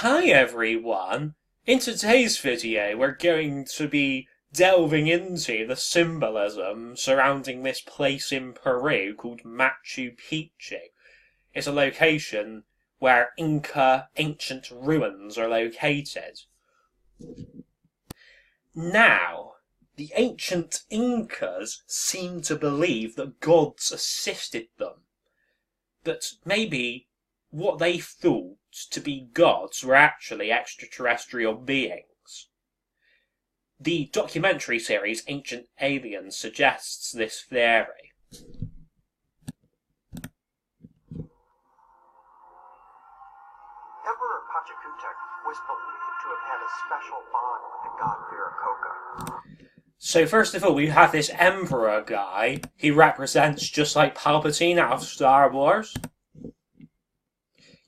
Hi everyone! In today's video we're going to be delving into the symbolism surrounding this place in Peru called Machu Picchu. It's a location where Inca ancient ruins are located. Now, the ancient Incas seem to believe that gods assisted them, but maybe what they thought to be gods were actually extraterrestrial beings. The documentary series Ancient Aliens suggests this theory. Emperor Pachacutec was believed to have had a special bond with the god Viracocha. So first of all, we have this Emperor guy. He represents just like Palpatine out of Star Wars.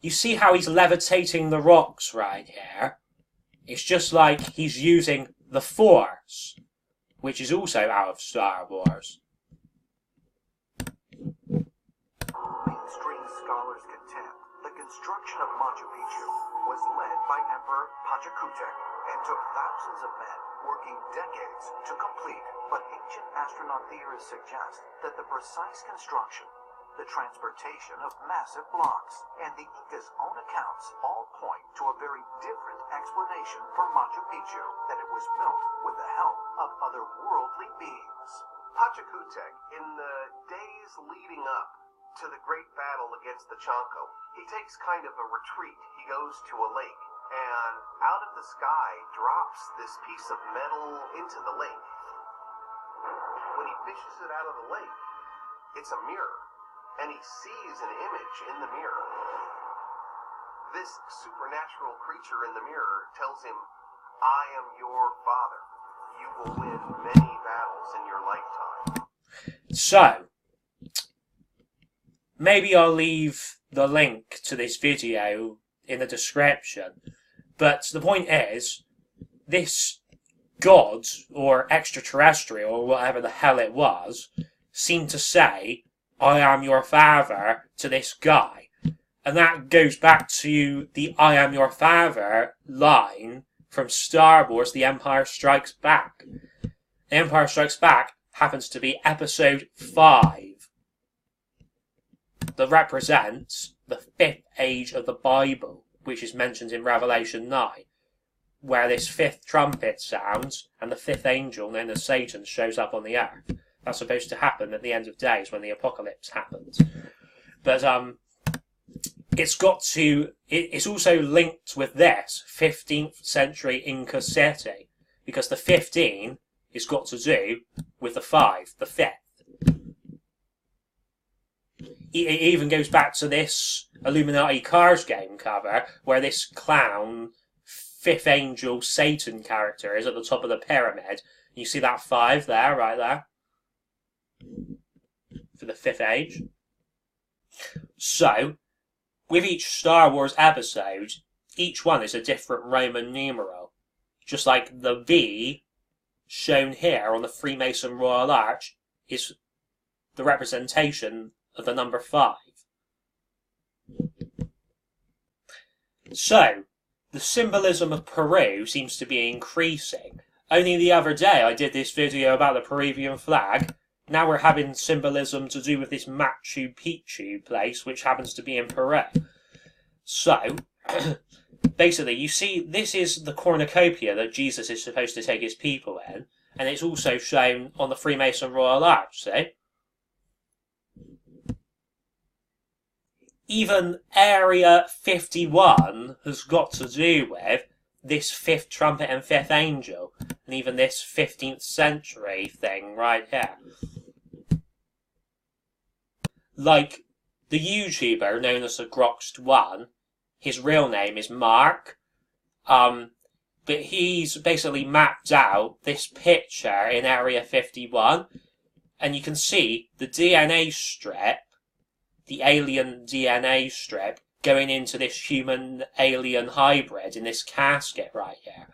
You see how he's levitating the rocks right here? It's just like he's using the Force, which is also out of Star Wars. Mainstream scholars contend the construction of Machu Picchu was led by Emperor Pachacutec and took thousands of men working decades to complete, but ancient astronaut theorists suggest that the precise construction, the transportation of massive blocks, and the Incas' own accounts all point to a very different explanation for Machu Picchu, that it was built with the help of otherworldly beings. Pachacutec, in the days leading up to the great battle against the Chanco, he takes kind of a retreat. He goes to a lake, and out of the sky drops this piece of metal into the lake. When he fishes it out of the lake, it's a mirror. And he sees an image in the mirror. This supernatural creature in the mirror tells him, "I am your father. You will win many battles in your lifetime." So, maybe I'll leave the link to this video in the description. But the point is, this god, or extraterrestrial, or whatever the hell it was, seemed to say, "I am your father," to this guy. And that goes back to the "I am your father" line from Star Wars, The Empire Strikes Back. The Empire Strikes Back happens to be episode 5 that represents the 5th age of the Bible, which is mentioned in Revelation 9, where this 5th trumpet sounds and the 5th angel, known as Satan, shows up on the earth. That's supposed to happen at the end of days when the apocalypse happens. But it's also linked with this 15th century Inca city, because the 15 is got to do with the 5, the 5th. It even goes back to this Illuminati Cars game cover, where this clown 5th angel Satan character is at the top of the pyramid. You see that 5 there, right there? For the 5th age. So, with each Star Wars episode, each one is a different Roman numeral. Just like the V shown here on the Freemason Royal Arch is the representation of the number 5. So, the symbolism of Peru seems to be increasing. Only the other day I did this video about the Peruvian flag. Now we're having symbolism to do with this Machu Picchu place, which happens to be in Peru. So, basically, you see, this is the cornucopia that Jesus is supposed to take his people in, and it's also shown on the Freemason Royal Arch, see? Even Area 51 has got to do with this 5th trumpet and 5th angel, and even this 15th century thing right here. Like the YouTuber known as the Groxt1, his real name is Mark, but he's basically mapped out this picture in Area 51, and you can see the DNA strip, the alien DNA strip, going into this human-alien hybrid in this casket right here.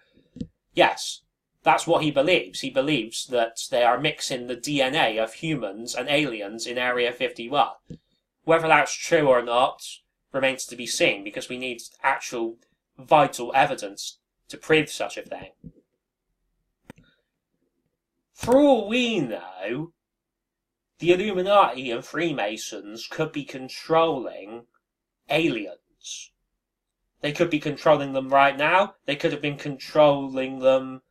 Yes, that's what he believes. He believes that they are mixing the DNA of humans and aliens in Area 51. Whether that's true or not remains to be seen, because we need actual vital evidence to prove such a thing. For all we know, the Illuminati and Freemasons could be controlling aliens. They could be controlling them right now. They could have been controlling them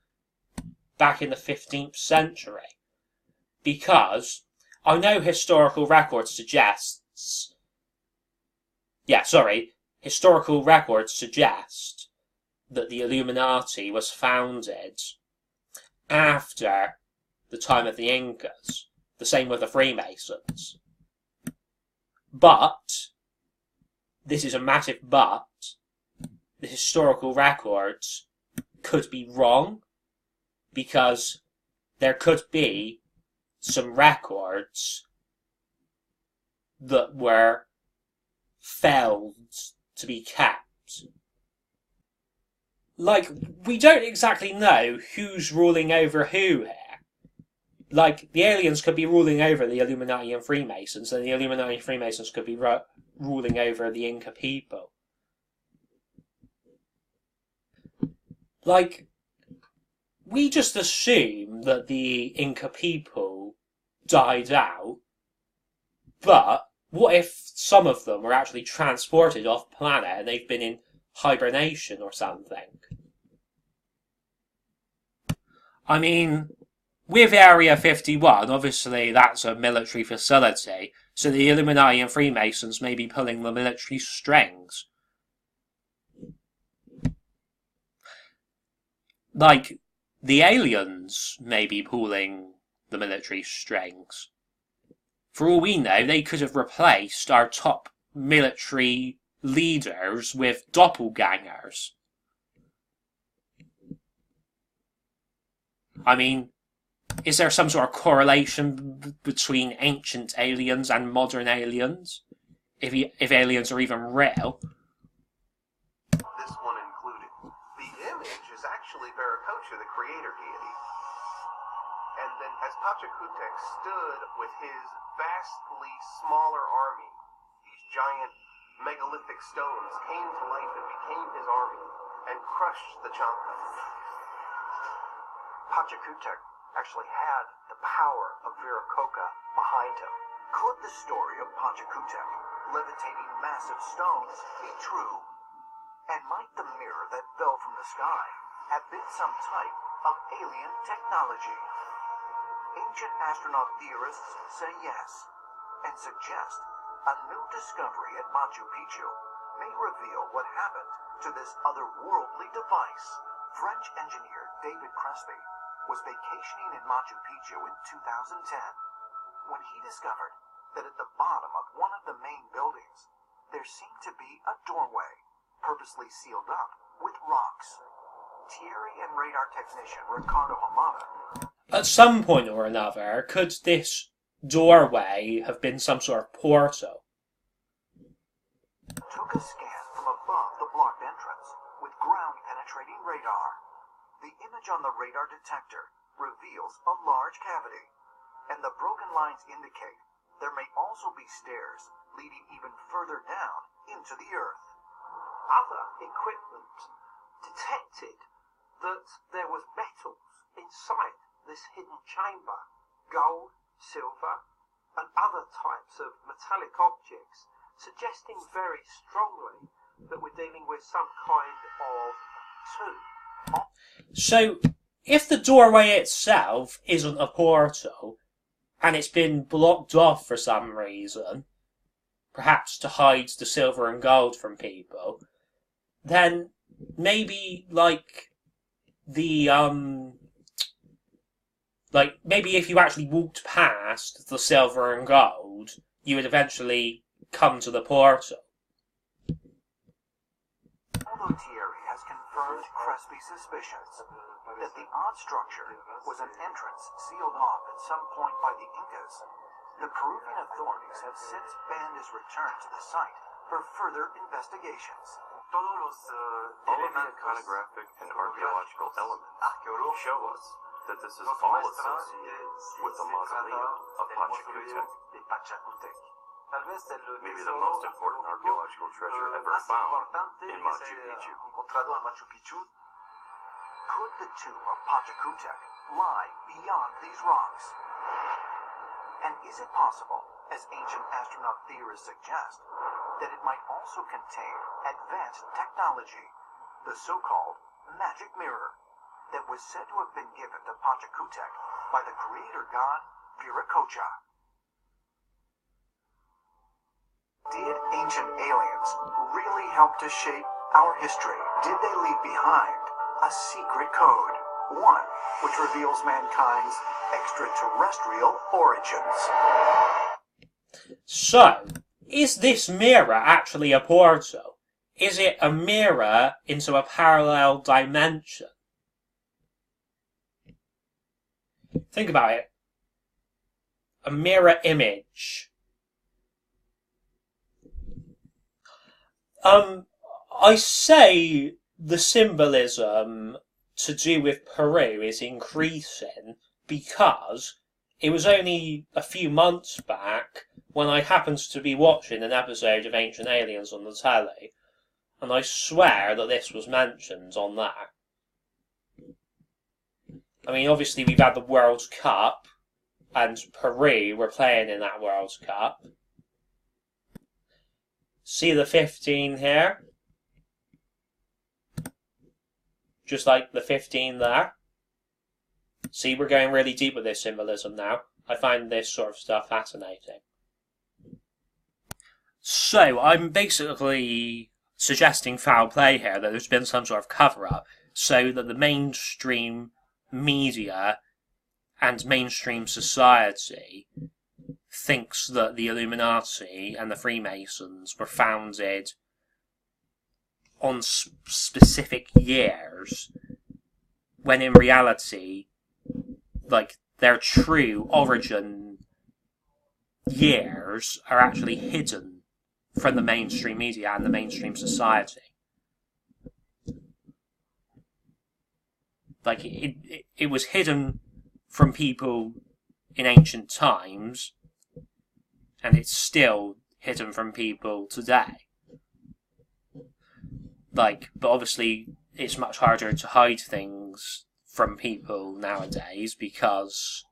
back in the 15th century. Because I know historical records suggest that the Illuminati was founded after the time of the Incas. The same with the Freemasons. But, this is a massive but, the historical records could be wrong, because there could be some records that were failed to be kept. Like, we don't exactly know who's ruling over who here. Like, the aliens could be ruling over the Illuminati and Freemasons, and the Illuminati and Freemasons could be ruling over the Inca people. Like, we just assume that the Inca people died out, but what if some of them were actually transported off planet and they've been in hibernation or something? I mean, with Area 51, obviously that's a military facility, so the Illuminati and Freemasons may be pulling the military strings. Like, the aliens may be pulling the military strings. For all we know, they could have replaced our top military leaders with doppelgangers. I mean, is there some sort of correlation between ancient aliens and modern aliens? If aliens are even real? This one included. The image is actually Viracocha, the creator deity. And then as Pachacutec stood with his vastly smaller army, these giant megalithic stones came to life and became his army and crushed the Chanca. Pachacutec actually had the power of Viracocha behind him. Could the story of Pachacutec levitating massive stones be true? And might the mirror that fell from the sky have been some type of alien technology? Ancient astronaut theorists say yes, and suggest a new discovery at Machu Picchu may reveal what happened to this otherworldly device. French engineer David Crespi was vacationing in Machu Picchu in 2010 when he discovered that at the bottom of one of the main buildings there seemed to be a doorway purposely sealed up with rocks. Thierry and radar technician Ricardo Hamada. At some point or another, could this doorway have been some sort of portal? Took a scan from above the blocked entrance with ground-penetrating radar. The image on the radar detector reveals a large cavity, and the broken lines indicate there may also be stairs leading even further down into the earth. Other equipment detected that there was metals inside this hidden chamber, gold, silver, and other types of metallic objects, suggesting very strongly that we're dealing with some kind of tomb. So, if the doorway itself isn't a portal, and it's been blocked off for some reason, perhaps to hide the silver and gold from people, then maybe, maybe if you actually walked past the silver and gold, you would eventually come to the portal. Although Thierry has confirmed Crespi's suspicions that the odd structure was an entrance sealed off at some point by the Incas, the Peruvian authorities have since banned his return to the site for further investigations. All of the iconographic and archaeological elements show us that this is all associated with the mausoleum of Pachacutec. Tal vez el Maybe the tesoro most important archaeological treasure ever más found importante in que Machu se haya Picchu. encontrado en Machu Picchu. Could the tomb of Pachacutec lie beyond these rocks? And is it possible, as ancient astronaut theorists suggest, that it might also contain advanced technology, the so-called magic mirror, that was said to have been given to Pachacutec by the creator god Viracocha? Did ancient aliens really help to shape our history? Did they leave behind a secret code, one which reveals mankind's extraterrestrial origins? So, is this mirror actually a portal? Is it a mirror into a parallel dimension? Think about it. A mirror image. I say the symbolism to do with Peru is increasing because it was only a few months back when I happened to be watching an episode of Ancient Aliens on the telly, and I swear that this was mentioned on that. I mean, obviously we've had the World Cup, and Peru were playing in that World Cup. See the 15 here? Just like the 15 there. See, we're going really deep with this symbolism now. I find this sort of stuff fascinating. So, I'm basically suggesting foul play here, that there's been some sort of cover-up, so that the mainstream media and mainstream society thinks that the Illuminati and the Freemasons were founded on specific years, when in reality, like, their true origin years are actually hidden from the mainstream media and the mainstream society. Like, it was hidden from people in ancient times, and it's still hidden from people today. Like, but obviously it's much harder to hide things from people nowadays because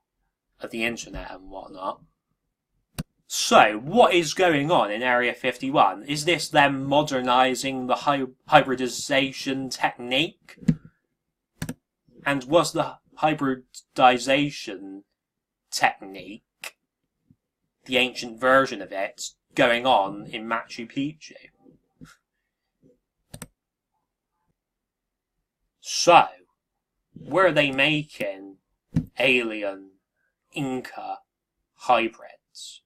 of the internet and whatnot. So, what is going on in Area 51? Is this them modernising the hybridization technique? And was the hybridization technique, the ancient version of it, going on in Machu Picchu? So, were they making alien Inca hybrids?